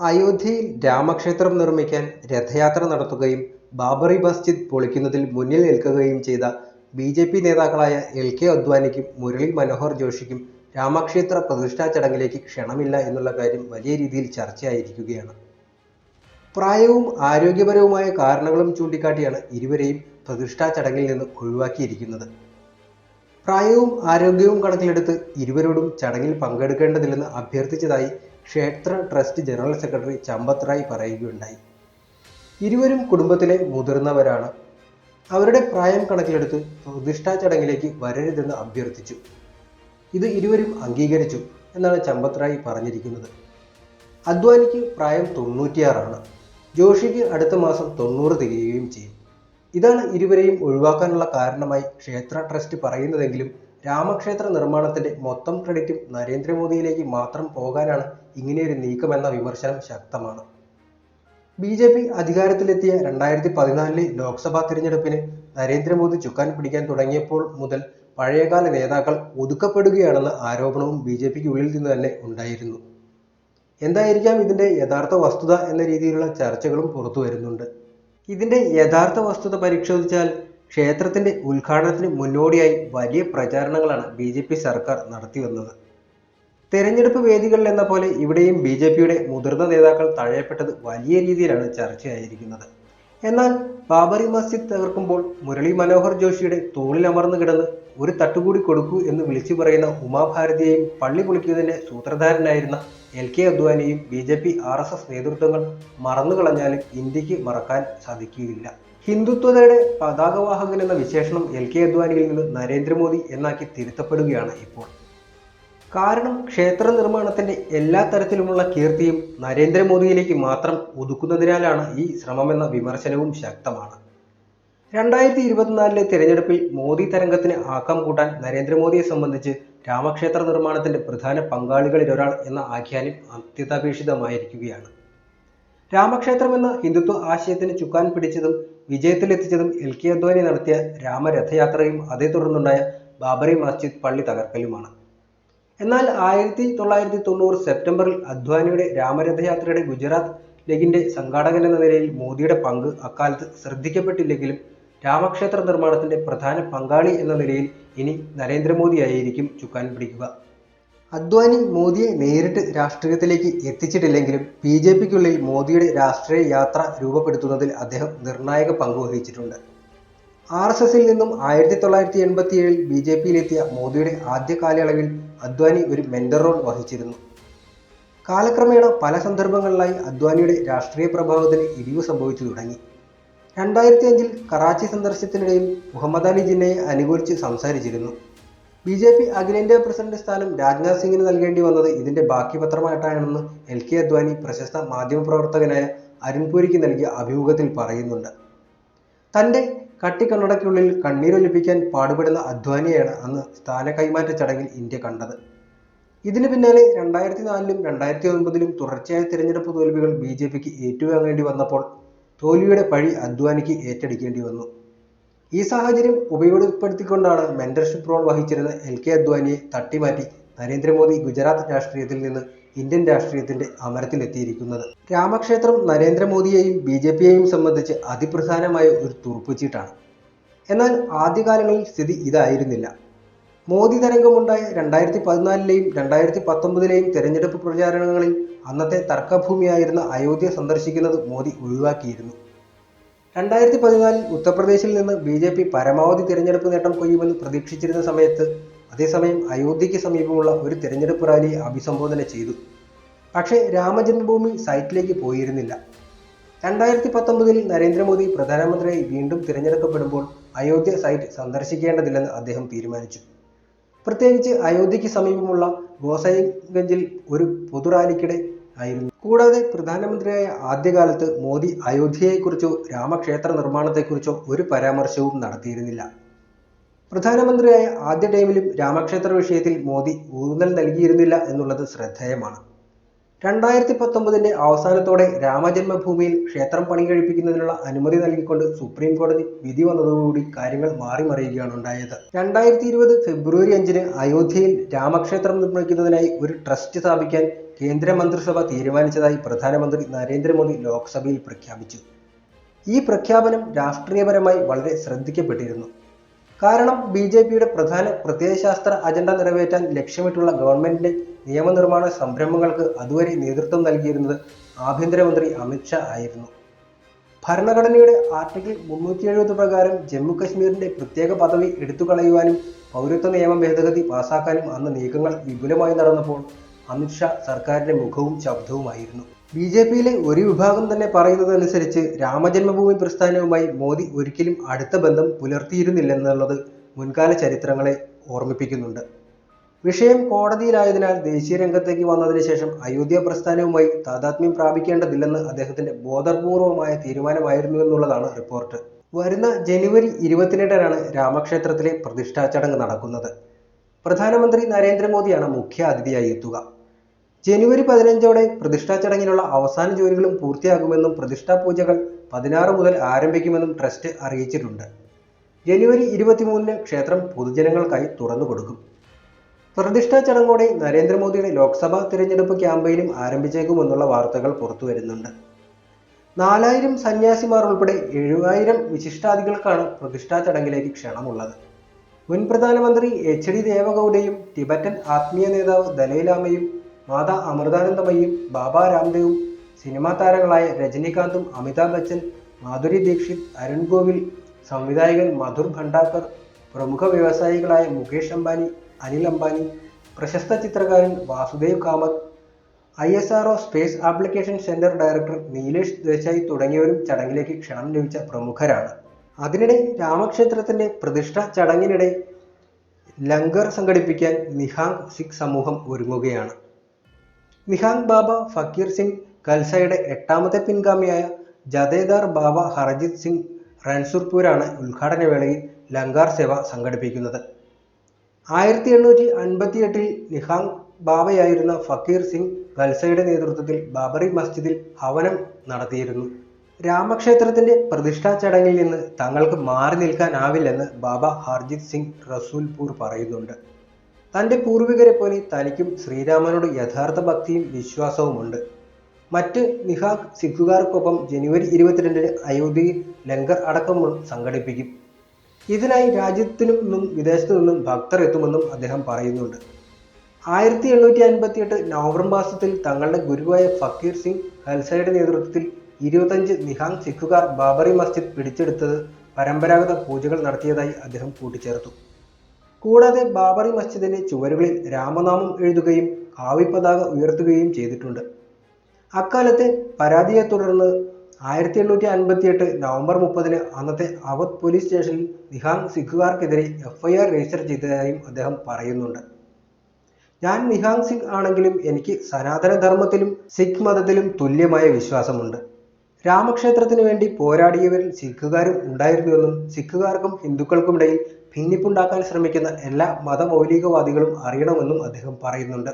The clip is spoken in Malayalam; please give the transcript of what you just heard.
അയോധ്യയിൽ രാമക്ഷേത്രം നിർമ്മിക്കാൻ രഥയാത്ര നടത്തുകയും ബാബറി മസ്ജിദ് പൊളിക്കുന്നതിൽ മുന്നിൽ നിൽക്കുകയും ചെയ്ത ബി.ജെ.പി. നേതാക്കളായ എൽ.കെ. അദ്വാനിക്കും മുരളി മനോഹർ ജോഷിക്കും രാമക്ഷേത്ര പ്രതിഷ്ഠാ ചടങ്ങിലേക്ക് ക്ഷണമില്ല എന്നുള്ള കാര്യം വലിയ രീതിയിൽ ചർച്ചയായിരിക്കുകയാണ്. പ്രായവും ആരോഗ്യപരവുമായ കാരണങ്ങളും ചൂണ്ടിക്കാട്ടിയാണ് ഇരുവരെയും പ്രതിഷ്ഠാ ചടങ്ങിൽ നിന്ന് ഒഴിവാക്കിയിരിക്കുന്നത്. പ്രായവും ആരോഗ്യവും കണക്കിലെടുത്ത് ഇരുവരോടും ചടങ്ങിൽ പങ്കെടുക്കേണ്ടതില്ലെന്ന് അഭ്യർത്ഥിച്ചതായി ക്ഷേത്ര trust general secretary Champat Rai പറയുകയുണ്ടായി. ഇരുവരും കുടുംബത്തിലെ മുതിർന്നവരാണ്. അവരുടെ പ്രായം കണക്കിലെടുത്ത് പ്രതിഷ്ഠാ ചടങ്ങിലേക്ക് വരരുതെന്ന് അഭ്യർത്ഥിച്ചു. ഇത് ഇരുവരും അംഗീകരിച്ചു എന്നാണ് ചമ്പത് റായ് പറഞ്ഞിരിക്കുന്നത്. അദ്വാനിക്ക് പ്രായം 96 ജോഷിക്ക് അടുത്ത മാസം 90 തികയുകയും ചെയ്യും. ഇതാണ് ഇരുവരെയും ഒഴിവാക്കാനുള്ള കാരണമായി ക്ഷേത്ര ട്രസ്റ്റ് പറയുന്നതെങ്കിലും രാമക്ഷേത്ര നിർമ്മാണത്തിന്റെ മൊത്തം ക്രെഡിറ്റും നരേന്ദ്രമോദിയിലേക്ക് മാത്രം പോകാനാണ് ഇങ്ങനെയൊരു നീക്കമെന്ന വിമർശനം ശക്തമാണ്. ബി.ജെ.പി. അധികാരത്തിലെത്തിയ 2014 ലോക്സഭാ തിരഞ്ഞെടുപ്പിന് നരേന്ദ്രമോദി ചുക്കാൻ പിടിക്കാൻ തുടങ്ങിയപ്പോൾ മുതൽ പഴയകാല നേതാക്കൾ ഒതുക്കപ്പെടുകയാണെന്ന ആരോപണവും ബി.ജെ.പിക്കുള്ളിൽ നിന്ന് തന്നെ ഉണ്ടായിരുന്നു. എന്തായിരിക്കാം ഇതിന്റെ യഥാർത്ഥ വസ്തുത എന്ന രീതിയിലുള്ള ചർച്ചകളും പുറത്തു വരുന്നുണ്ട്. ഇതിന്റെ യഥാർത്ഥ വസ്തുത പരിശോധിച്ചാൽ ക്ഷേത്രത്തിന്റെ ഉദ്ഘാടനത്തിന് മുന്നോടിയായി വലിയ പ്രചാരണങ്ങളാണ് ബി.ജെ.പി. സർക്കാർ നടത്തിവന്നത്. തെരഞ്ഞെടുപ്പ് വേദികളിൽ എന്ന പോലെ ഇവിടെയും ബി.ജെ.പിയുടെ മുതിർന്ന നേതാക്കൾ തഴയപ്പെട്ടത് വലിയ രീതിയിലാണ് ചർച്ചയായിരിക്കുന്നത്. എന്നാൽ ബാബറി മസ്ജിദ് തകർക്കുമ്പോൾ മുരളി മനോഹർ ജോഷിയുടെ തോളിലമർന്നു കിടന്ന് ഒരു തട്ടുകൂടി കൊടുക്കൂ എന്ന് വിളിച്ചു പറയുന്ന ഉമാഭാരതിയെയും പള്ളി പൊളിക്കുന്നതിന്റെ സൂത്രധാരനായിരുന്ന എൽ.കെ. അദ്വാനിയെയും ബി.ജെ.പി. ആർ.എസ്.എസ്. നേതൃത്വങ്ങൾ മറന്നുകളഞ്ഞാലും ഇന്ത്യക്ക് മറക്കാൻ സാധിക്കുകയില്ല. ഹിന്ദുത്വതയുടെ പതാകവാഹകൻ എന്ന വിശേഷണം എൽ.കെ. അദ്വാനിയിൽ നിന്ന് നരേന്ദ്രമോദി എന്നാക്കി തിരുത്തപ്പെടുകയാണ് ഇപ്പോൾ. കാരണം ക്ഷേത്ര നിർമ്മാണത്തിന്റെ എല്ലാ തരത്തിലുമുള്ള കീർത്തിയും നരേന്ദ്രമോദിയിലേക്ക് മാത്രം ഒതുക്കുന്നതിനാലാണ് ഈ ശ്രമമെന്ന വിമർശനവും ശക്തമാണ്. 2024 തിരഞ്ഞെടുപ്പിൽ മോദി തരംഗത്തിന് ആക്കം കൂട്ടാൻ നരേന്ദ്രമോദിയെ സംബന്ധിച്ച് രാമക്ഷേത്ര നിർമ്മാണത്തിന്റെ പ്രധാന പങ്കാളികളിലൊരാൾ എന്ന ആഖ്യാനം അത്യന്താപേക്ഷിതമായിരിക്കുകയാണ്. രാമക്ഷേത്രം എന്ന ഹിന്ദുത്വ ആശയത്തിന് ചുക്കാൻ പിടിച്ചതും വിജയത്തിലെത്തിച്ചതും എൽ.കെ. അദ്വാനി നടത്തിയ രാമരഥയാത്രയും അതേ തുടർന്നുണ്ടായ ബാബറി മസ്ജിദ് പള്ളി തകർക്കലുമാണ്. എന്നാൽ 1990 സെപ്റ്റംബറിൽ അദ്വാനിയുടെ രാമരഥയാത്രയുടെ ഗുജറാത്ത് ലെഗിന്റെ സംഘാടകൻ എന്ന നിലയിൽ മോദിയുടെ പങ്ക് അക്കാലത്ത് ശ്രദ്ധിക്കപ്പെട്ടില്ലെങ്കിലും രാമക്ഷേത്ര നിർമ്മാണത്തിന്റെ പ്രധാന പങ്കാളി എന്ന നിലയിൽ ഇനി നരേന്ദ്രമോദിയായിരിക്കും ചുക്കാൻ പിടിക്കുക. അദ്വാനി മോദിയെ നേരിട്ട് രാഷ്ട്രീയത്തിലേക്ക് എത്തിച്ചിട്ടില്ലെങ്കിലും ബി.ജെ.പിക്കുള്ളിൽ മോദിയുടെ രാഷ്ട്രീയ യാത്ര രൂപപ്പെടുത്തുന്നതിൽ അദ്ദേഹം നിർണായക പങ്ക് വഹിച്ചിട്ടുണ്ട്. ആർ.എസ്.എസിൽ നിന്നും 1987 ബി.ജെ.പിയിലെത്തിയ മോദിയുടെ ആദ്യ കാലയളവിൽ അദ്വാനി ഒരു മെന്റർ റോൾ വഹിച്ചിരുന്നു. കാലക്രമേണ പല സന്ദർഭങ്ങളിലായി അദ്വാനിയുടെ രാഷ്ട്രീയ പ്രഭാവത്തിന് ഇടിവ് സംഭവിച്ചു തുടങ്ങി. 2005 കറാച്ചി സന്ദർശനത്തിനിടയിൽ മുഹമ്മദ് അലി ജിന്നയെ അനുകൂലിച്ച് സംസാരിച്ചിരുന്നു. ബി.ജെ.പി. അഖിലേന്ത്യാ പ്രസിഡന്റ് സ്ഥാനം രാജ്നാഥ് സിംഗിന് നൽകേണ്ടി വന്നത് ഇതിന്റെ ബാക്കി പത്രമായിട്ടാണെന്ന് എൽ.കെ. അദ്വാനി പ്രശസ്ത മാധ്യമപ്രവർത്തകനായ അരുൺ പുരിക്ക് നൽകിയ അഭിമുഖത്തിൽ പറയുന്നുണ്ട്. തന്റെ കട്ടിക്കണ്ണടയ്ക്കുള്ളിൽ കണ്ണീരൊലിപ്പിക്കാൻ പാടുപെടുന്ന അദ്വാനിയെയാണ് അന്ന് സ്ഥാന കൈമാറ്റ ചടങ്ങിൽ ഇന്ത്യ കണ്ടത്. ഇതിനു പിന്നാലെ 2004 2009 തുടർച്ചയായ തിരഞ്ഞെടുപ്പ് തോൽവികൾ ബി.ജെ.പിക്ക് ഏറ്റുവാങ്ങേണ്ടി വന്നപ്പോൾ തോൽവിയുടെ പഴി അദ്വാനിക്ക് ഏറ്റെടുക്കേണ്ടി വന്നു. ഈ സാഹചര്യം ഉപയോഗപ്പെടുത്തിക്കൊണ്ടാണ് മെന്റർഷിപ്പ് റോൾ വഹിച്ചിരുന്ന എൽ.കെ. അദ്വാനിയെ തട്ടിമാറ്റി നരേന്ദ്രമോദി ഗുജറാത്ത് രാഷ്ട്രീയത്തിൽ നിന്ന് ഇന്ത്യൻ രാഷ്ട്രീയത്തിന്റെ അമരത്തിലെത്തിയിരിക്കുന്നത്. രാമക്ഷേത്രം നരേന്ദ്രമോദിയെയും ബി.ജെ.പിയെയും സംബന്ധിച്ച് അതിപ്രധാനമായ ഒരു തുറുപ്പുചീട്ടാണ്. എന്നാൽ ആദ്യകാലങ്ങളിൽ സ്ഥിതി ഇതായിരുന്നില്ല. മോദി തരംഗമുണ്ടായ 2014 2019 തെരഞ്ഞെടുപ്പ് പ്രചാരണങ്ങളിൽ അന്നത്തെ തർക്കഭൂമിയായിരുന്ന അയോധ്യ സന്ദർശിക്കുന്നത് മോദി ഒഴിവാക്കിയിരുന്നു. 2014 ഉത്തർപ്രദേശിൽ നിന്ന് ബി.ജെ.പി. പരമാവധി തിരഞ്ഞെടുപ്പ് നേട്ടം കൊയ്യുമെന്ന് പ്രതീക്ഷിച്ചിരുന്ന സമയത്ത് അതേസമയം അയോധ്യയ്ക്ക് സമീപമുള്ള ഒരു തിരഞ്ഞെടുപ്പ് റാലിയെ അഭിസംബോധന ചെയ്തു. പക്ഷേ രാമജന്മഭൂമി സൈറ്റിലേക്ക് പോയിരുന്നില്ല. 2019 നരേന്ദ്രമോദി പ്രധാനമന്ത്രിയായി വീണ്ടും തിരഞ്ഞെടുക്കപ്പെടുമ്പോൾ അയോധ്യ സൈറ്റ് സന്ദർശിക്കേണ്ടതില്ലെന്ന് അദ്ദേഹം തീരുമാനിച്ചു. പ്രത്യേകിച്ച് അയോധ്യയ്ക്ക് സമീപമുള്ള ഗോസൈഗഞ്ചിൽ ഒരു പൊതുറാലിക്കിടെ ആയിരുന്നു. കൂടാതെ പ്രധാനമന്ത്രിയായ ആദ്യകാലത്ത് മോദി അയോധ്യയെക്കുറിച്ചോ രാമക്ഷേത്ര നിർമ്മാണത്തെക്കുറിച്ചോ ഒരു പരാമർശവും നടത്തിയിരുന്നില്ല. പ്രധാനമന്ത്രിയായ ആദ്യ ടൈമിലും രാമക്ഷേത്ര വിഷയത്തിൽ മോദി ഊന്നൽ നൽകിയിരുന്നില്ല എന്നുള്ളത് ശ്രദ്ധേയമാണ്. 2019 അവസാനത്തോടെ രാമജന്മഭൂമിയിൽ ക്ഷേത്രം പണി കഴിപ്പിക്കുന്നതിനുള്ള അനുമതി നൽകിക്കൊണ്ട് സുപ്രീം കോടതി വിധി വന്നതോടുകൂടി കാര്യങ്ങൾ മാറിമറിയുകയാണ് ഉണ്ടായത്. 2020 ഫെബ്രുവരി 5 അയോധ്യയിൽ രാമക്ഷേത്രം നിർമ്മിക്കുന്നതിനായി ഒരു ട്രസ്റ്റ് സ്ഥാപിക്കാൻ കേന്ദ്ര മന്ത്രിസഭ തീരുമാനിച്ചതായി പ്രധാനമന്ത്രി നരേന്ദ്രമോദി ലോക്സഭയിൽ പ്രഖ്യാപിച്ചു. ഈ പ്രഖ്യാപനം രാഷ്ട്രീയപരമായി വളരെ ശ്രദ്ധിക്കപ്പെട്ടിരുന്നു. കാരണം BJPയുടെ പ്രധാന പ്രത്യയശാസ്ത്ര അജണ്ട നിറവേറ്റാൻ ലക്ഷ്യമിട്ടുള്ള ഗവൺമെന്റിന്റെ നിയമനിർമ്മാണ സംരംഭങ്ങൾക്ക് അതുവരെ നേതൃത്വം നൽകിയിരുന്നത് ആഭ്യന്തരമന്ത്രി അമിത് ഷാ ആയിരുന്നു. ഭരണഘടനയുടെ ആർട്ടിക്കിൾ 370 പ്രകാരം ജമ്മു കശ്മീരിന്റെ പ്രത്യേക പദവി എടുത്തുകളയുവാനും പൗരത്വ നിയമ ഭേദഗതി പാസാക്കാനും അന്ന് നീക്കങ്ങൾ വിപുലമായി നടന്നപ്പോൾ അമിത് ഷാ സർക്കാരിന്റെ മുഖവും ശബ്ദവുമായിരുന്നു. BJPയിലെ ഒരു വിഭാഗം തന്നെ പറയുന്നതനുസരിച്ച് രാമജന്മഭൂമി പ്രസ്ഥാനവുമായി മോദി ഒരിക്കലും അടുത്ത ബന്ധം പുലർത്തിയിരുന്നില്ലെന്നുള്ളത് മുൻകാല ചരിത്രങ്ങളെ ഓർമ്മിപ്പിക്കുന്നുണ്ട്. വിഷയം കോടതിയിലായതിനാൽ ദേശീയ രംഗത്തേക്ക് വന്നതിന് ശേഷം അയോധ്യ പ്രസ്ഥാനവുമായി താദാത്മ്യം പ്രാപിക്കേണ്ടതില്ലെന്ന് അദ്ദേഹത്തിന്റെ ബോധപൂർവമായ തീരുമാനമായിരുന്നുവെന്നുള്ളതാണ് റിപ്പോർട്ട്. വരുന്ന ജനുവരി 22-നാണ് രാമക്ഷേത്രത്തിലെ പ്രതിഷ്ഠാ ചടങ്ങ് നടക്കുന്നത്. പ്രധാനമന്ത്രി നരേന്ദ്രമോദിയാണ് മുഖ്യ അതിഥിയായി എത്തുക. ജനുവരി 15 പ്രതിഷ്ഠാ ചടങ്ങിനുള്ള അവസാന ജോലികളും പൂർത്തിയാകുമെന്നും പ്രതിഷ്ഠാ പൂജകൾ 16 മുതൽ ആരംഭിക്കുമെന്നും ട്രസ്റ്റ് അറിയിച്ചിട്ടുണ്ട്. ജനുവരി 23 ക്ഷേത്രം പൊതുജനങ്ങൾക്കായി തുറന്നു കൊടുക്കും. പ്രതിഷ്ഠാ ചടങ്ങോടെ നരേന്ദ്രമോദിയുടെ ലോക്സഭാ തിരഞ്ഞെടുപ്പ് ക്യാമ്പയിനും ആരംഭിച്ചേക്കുമെന്നുള്ള വാർത്തകൾ പുറത്തു വരുന്നുണ്ട്. 4000 സന്യാസിമാർ ഉൾപ്പെടെ 7000 വിശിഷ്ടാതിഥികൾക്കാണ് പ്രതിഷ്ഠാ ചടങ്ങിലേക്ക് ക്ഷണമുള്ളത്. മുൻ പ്രധാനമന്ത്രി HD ദേവഗൌഡയും ടിബറ്റൻ ആത്മീയ നേതാവ് ദലൈലാമയും മാതാ അമൃതാനന്ദമയും ബാബ രാംദേവും സിനിമാ താരങ്ങളായ രജനികാന്തും അമിതാഭ് ബച്ചൻ, മാധുരി ദീക്ഷിത്, അരുൺ ഗോവിൽ, സംവിധായകൻ മധുർ ഭണ്ഡാർക്കർ, പ്രമുഖ വ്യവസായികളായ മുകേഷ് അംബാനി, അനിൽ അംബാനി, പ്രശസ്ത ചിത്രകാരൻ Vasudev Kamath, ISRO space application centre director Nilesh Desai തുടങ്ങിയവരും ചടങ്ങിലേക്ക് ക്ഷണം ലഭിച്ച പ്രമുഖരാണ്. അതിനിടെ രാമക്ഷേത്രത്തിന്റെ പ്രതിഷ്ഠാ ചടങ്ങിനിടെ ലങ്കർ സംഘടിപ്പിക്കാൻ നിഹാങ് സിഖ് സമൂഹം ഒരുങ്ങുകയാണ്. നിഹാങ് ബാബ ഫക്കീർ സിംഗ് ഖൽസയുടെ 8ാമത്തെ പിൻഗാമിയായ ജഥേദാർ ബാബ ഹർജിത് സിംഗ് റൺസുർപൂരാണ് ഉദ്ഘാടന വേളയിൽ ലങ്കാർ സേവ സംഘടിപ്പിക്കുന്നത്. 1858 നിഹാങ് ബാബയായിരുന്ന ഫക്കീർ സിംഗ് ഖൽസയുടെ നേതൃത്വത്തിൽ ബാബറി മസ്ജിദിൽ ഹവനം നടത്തിയിരുന്നു. രാമക്ഷേത്രത്തിന്റെ പ്രതിഷ്ഠാ ചടങ്ങിൽ നിന്ന് തങ്ങൾക്ക് മാറി നിൽക്കാനാവില്ലെന്ന് ബാബ ഹർജിത് സിംഗ് റസൂൽപൂർ പറയുന്നുണ്ട്. തൻ്റെ പൂർവികരെ പോലെ തനിക്കും ശ്രീരാമനോട് യഥാർത്ഥ ഭക്തിയും വിശ്വാസവുമുണ്ട്. മറ്റ് നിഹാങ് സിഖുകാർക്കൊപ്പം ജനുവരി 22 അയോധ്യയിൽ ലങ്കർ അടക്കം സംഘടിപ്പിക്കും. ഇതിനായി രാജ്യത്തു നിന്നും വിദേശത്തു നിന്നും ഭക്തർ എത്തുമെന്നും അദ്ദേഹം പറയുന്നുണ്ട്. 1858 നവംബർ മാസത്തിൽ തങ്ങളുടെ ഗുരുവായ ഫക്കീർ സിംഗ് ഖൽസയുടെ നേതൃത്വത്തിൽ 25 നിഹാങ് സിഖുകാർ ബാബറി മസ്ജിദ് പിടിച്ചെടുത്തത് പരമ്പരാഗത പൂജകൾ നടത്തിയതായി അദ്ദേഹം കൂട്ടിച്ചേർത്തു. കൂടാതെ ബാബറി മസ്ജിദിന്റെ ചുവരുകളിൽ രാമനാമം എഴുതുകയും കാവി പതാക ഉയർത്തുകയും ചെയ്തിട്ടുണ്ട്. അക്കാലത്തെ പരാതിയെ തുടർന്ന് 1858 നവംബർ 30 അന്നത്തെ അവധ് പോലീസ് സ്റ്റേഷനിൽ നിഹാങ് സിഖുകാർക്കെതിരെ FIR രജിസ്റ്റർ ചെയ്തതായും അദ്ദേഹം പറയുന്നുണ്ട്. ഞാൻ നിഹാങ് സിംഗ് ആണെങ്കിലും എനിക്ക് സനാതന ധർമ്മത്തിലും സിഖ് മതത്തിലും തുല്യമായ വിശ്വാസമുണ്ട്. രാമക്ഷേത്രത്തിന് വേണ്ടി പോരാടിയവരിൽ സിഖുകാരും ഉണ്ടായിരുന്നുവെന്നും സിഖുകാർക്കും ഹിന്ദുക്കൾക്കുമിടയിൽ ഭിന്നിപ്പുണ്ടാക്കാൻ ശ്രമിക്കുന്ന എല്ലാ മതമൗലികവാദികളും അറിയണമെന്നും അദ്ദേഹം പറയുന്നുണ്ട്.